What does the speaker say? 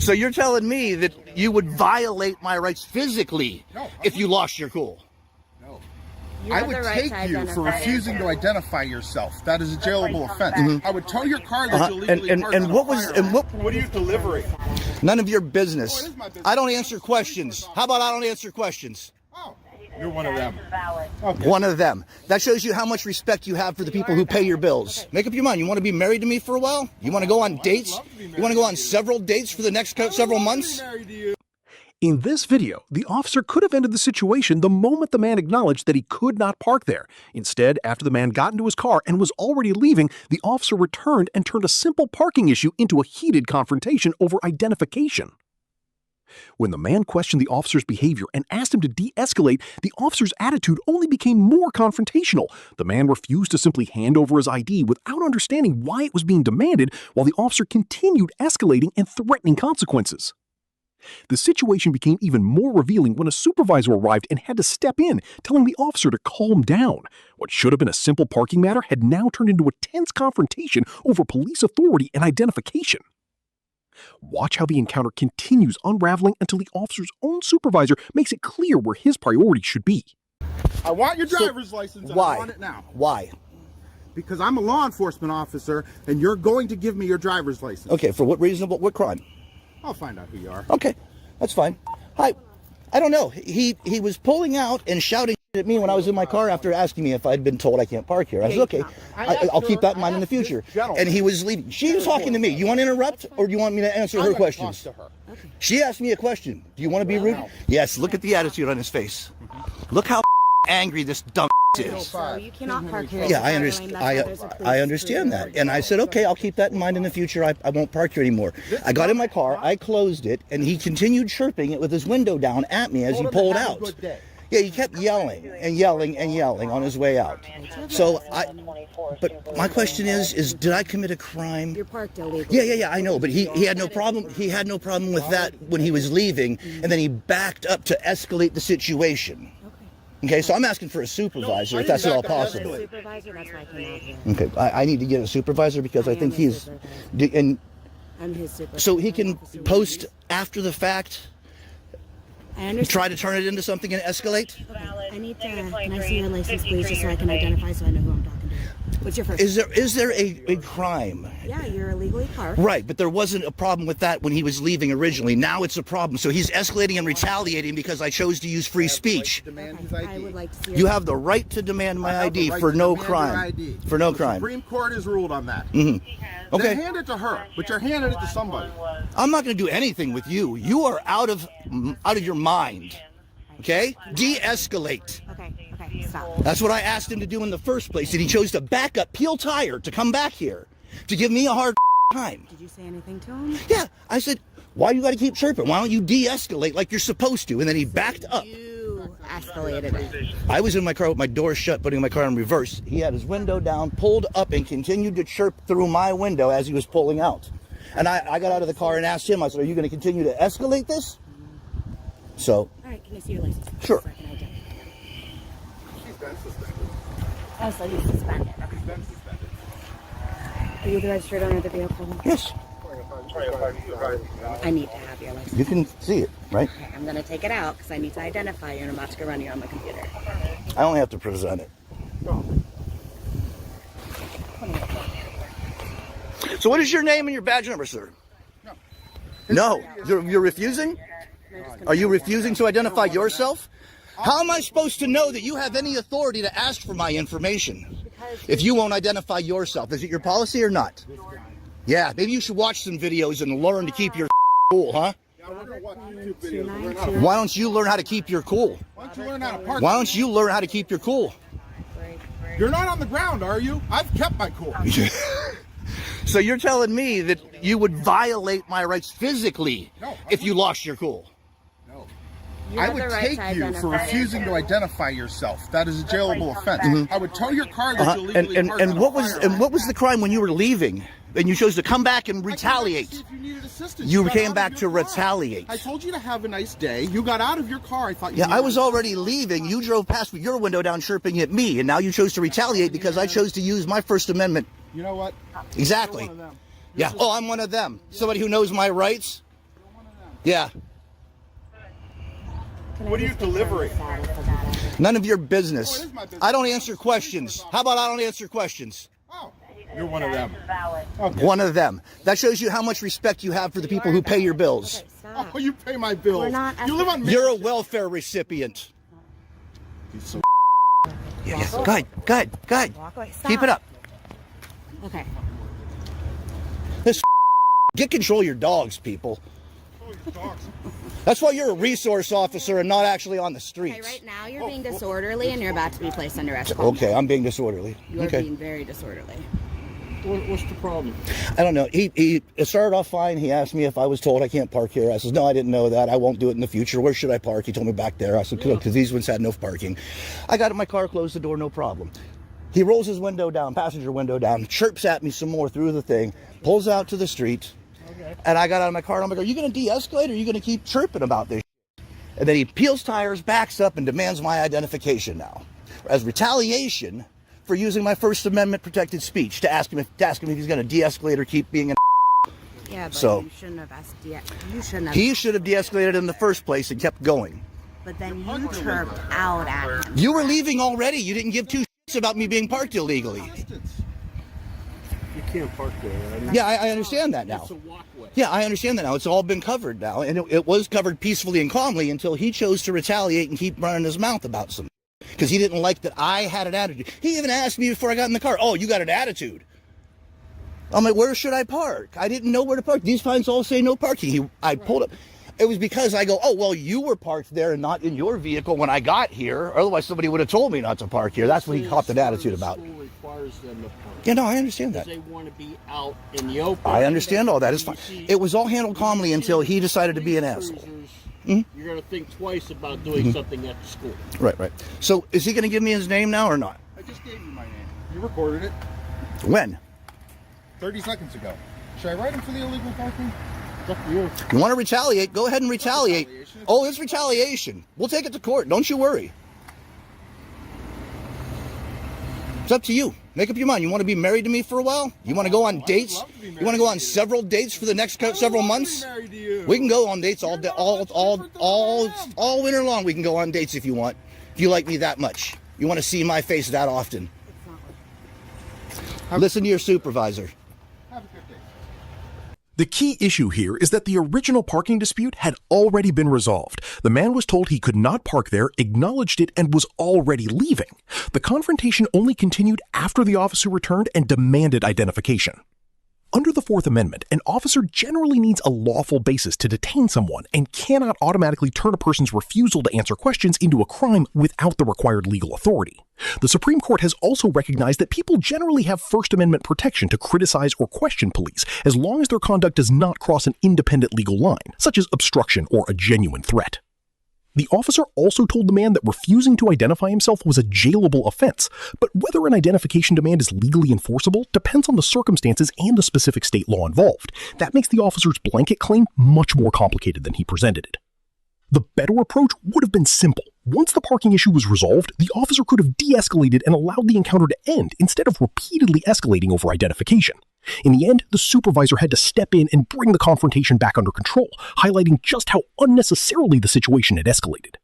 So you're telling me that you would violate my rights physically if you lost your cool? No. You I have would the right take to you for identify refusing to identify yourself. That is a jailable offense. I would tow your car that you illegally parked And on a what was firearm. What are you delivering? None of your business. Oh, it is my business. I don't answer questions. How about I don't answer questions? Oh, You're one of them. okay. One of them. That shows you how much respect you have for the people who pay your bills. Make up your mind. You want to be married to me for a while? You want to go on dates? You want to go on several dates for the next several months? In this video, the officer could have ended the situation the moment the man acknowledged that he could not park there. Instead, after the man got into his car and was already leaving, the officer returned and turned a simple parking issue into a heated confrontation over identification. When the man questioned the officer's behavior and asked him to de-escalate, the officer's attitude only became more confrontational. The man refused to simply hand over his ID without understanding why it was being demanded, while the officer continued escalating and threatening consequences. The situation became even more revealing when a supervisor arrived and had to step in, telling the officer to calm down. What should have been a simple parking matter had now turned into a tense confrontation over police authority and identification. Watch how the encounter continues unraveling until the officer's own supervisor makes it clear where his priorities should be. I want your driver's license. And Why? I want it now. Why? Because I'm a law enforcement officer, and you're going to give me your driver's license. Okay, for what reason? What crime? I'll find out who you are. Okay, that's fine. I don't know. He was pulling out and shouting at me when I was in my car after asking me if I'd been told I can't park here. I said, okay, I'll keep that in mind in the future. And he was leaving. She was talking to me. You want to interrupt, or do you want me to answer her questions? She asked me a question. Do you want to be rude? Yes, look at the attitude on his face. Look how angry this dumb is. So you cannot park here. Yeah, I understand. I understand that, and I said, okay, I'll keep that in mind in the future. I won't park here anymore. I got in my car, I closed it, and he continued chirping it with his window down at me as he pulled out. Yeah, he kept yelling and yelling and yelling on his way out. So but my question is did I commit a crime? You're parked illegally. Yeah, I know, but he had no problem. He had no problem with that when he was leaving, and then he backed up to escalate the situation. Okay, so I'm asking for a supervisor, if that's at all possible. Supervisor, that's why I came out here. Okay, I need to get a supervisor because I think he's, and I'm his supervisor. so he can post after the fact, I understand. try to turn it into something and escalate. I need to. Can I see your license, please, just so I can identify, so I know who I'm talking to? What's your first? Is there a crime? Yeah, you're illegally parked. Right, but there wasn't a problem with that when he was leaving originally. Now it's a problem. So he's escalating and retaliating because I chose to use free speech. I would like to see. You have the right to demand my ID for no crime. For no crime. The Supreme Court has ruled on that. Okay. Then hand it to her, but you're handing it to somebody. I'm not going to do anything with you. You are out of your mind. Okay? De-escalate. Okay, stop. That's what I asked him to do in the first place, and he chose to back up, peel tire, to come back here, to give me a hard time. Did you say anything to him? Yeah, I said, why you got to keep chirping? Why don't you de-escalate like you're supposed to? And then he backed up. You escalated it. I was in my car with my door shut, putting my car in reverse. He had his window down, pulled up, and continued to chirp through my window as he was pulling out. And I got out of the car and asked him, I said, are you going to continue to escalate this? So. All right, can I see your license? Sure. So I can identify. She's been suspended. Oh, so he's suspended. Okay. She's been suspended. Are you the registered owner of the vehicle? Yes, I need to have your license. you can see it, right? Okay, I'm going to take it out because I need to identify you, and I'm about to go run you on the computer. I only have to present it. So what is your name and your badge number, sir? No. You're refusing? Are you refusing to identify yourself? How am I supposed to know that you have any authority to ask for my information if you won't identify yourself? Is it your policy or not? Yeah, maybe you should watch some videos and learn to keep your cool, huh? Why don't you learn how to keep your cool? Why don't you learn how to park? Why don't you learn how to keep your cool? You're not on the ground, are you? I've kept my cool. So you're telling me that you would violate my rights physically if you lost your cool? No. You I have would the right take to you for identify. refusing to identify yourself. That is a jailable offense. I would tow your car that you illegally parked on a firearm. And what was the crime when you were leaving? And you chose to come back and I came back to retaliate. see if you needed assistance. You got came out of back your to car. retaliate. I told you to have a nice day. You got out of your car. I thought you Yeah, I needed was already leaving. You drove past with your window down chirping at me, and now you chose to retaliate because I chose to use my First Amendment. You know what? Exactly. You're one of them. Yeah. Oh, I'm one of them. Somebody who knows my rights. Yeah. What are you delivering? None of your business. Oh, it is my business. I don't answer questions. How about I don't answer questions? Oh, You're one of them. One of them. That shows you how much respect you have for the people who pay your bills. Okay, stop. oh, you pay my bills. We're not You live on. You're a welfare recipient. He's so Yeah. Go ahead. Walk away. Keep it up. Okay. Get control of your dogs, people. That's why you're a resource officer and not actually on the Okay, streets. right now you're being disorderly and you're about to be placed under arrest. Okay, I'm being disorderly. You're Okay. being very disorderly. What's the problem? I don't know. It started off fine. He asked me if I was told I can't park here. I said, no, I didn't know that. I won't do it in the future. Where should I park? He told me back there. I said, because these ones had no parking. I got in my car, closed the door, no problem. He rolls his window down, passenger window down, chirps at me some more through the thing, pulls out to the street. And I got out of my car and I'm like, are you going to de-escalate or are you going to keep chirping about this? And then he peels tires, backs up, and demands my identification now as retaliation for using my First Amendment protected speech to ask him if he's going to de-escalate or keep being an. Yeah, but So- you shouldn't have asked yet. You shouldn't have. He should have de-escalated in the first place and kept going. But then you chirped out at him. You were leaving already. You didn't give two shits about me being parked illegally. You can't park there. Yeah, I understand that now. It's a walkway. Yeah, I understand that now. It's all been covered now. And it was covered peacefully and calmly until he chose to retaliate and keep running his mouth about some. Because he didn't like that I had an attitude. He even asked me before I got in the car, oh, you got an attitude. I'm like, where should I park? I didn't know where to park. These signs all say no parking. I pulled up. It was because I go, oh, well, you were parked there and not in your vehicle when I got here. Otherwise, somebody would have told me not to park here. That's what he copped an attitude about. School requires them to park. Yeah, no, I understand that. They want to be out in the open. I understand all that. It's fine. It was all handled calmly until he decided to be an asshole. You're going to think twice about doing something at the school. Right. So is he going to give me his name now or not? I just gave you my name. You recorded it When? 30 seconds ago. Should I write him for the illegal parking? It's up to you. You want to retaliate? Go ahead and retaliate. Oh, it's retaliation. We'll take it to court. Don't you worry. It's up to you. Make up your mind. You want to be married to me for a while? You want to go on dates? love to be married You want to go to on you. several dates for the next several months? Married to you. We can go on dates all day, all winter long. We can go on dates if you want. If you like me that much, you want to see my face that often. Listen to your supervisor. Have a good day. The key issue here is that the original parking dispute had already been resolved. The man was told he could not park there, acknowledged it, and was already leaving. The confrontation only continued after the officer returned and demanded identification. Under the Fourth Amendment, an officer generally needs a lawful basis to detain someone and cannot automatically turn a person's refusal to answer questions into a crime without the required legal authority. The Supreme Court has also recognized that people generally have First Amendment protection to criticize or question police as long as their conduct does not cross an independent legal line, such as obstruction or a genuine threat. The officer also told the man that refusing to identify himself was a jailable offense, but whether an identification demand is legally enforceable depends on the circumstances and the specific state law involved. That makes the officer's blanket claim much more complicated than he presented it. The better approach would have been simple. Once the parking issue was resolved, the officer could have de-escalated and allowed the encounter to end instead of repeatedly escalating over identification. In the end, the supervisor had to step in and bring the confrontation back under control, highlighting just how unnecessarily the situation had escalated.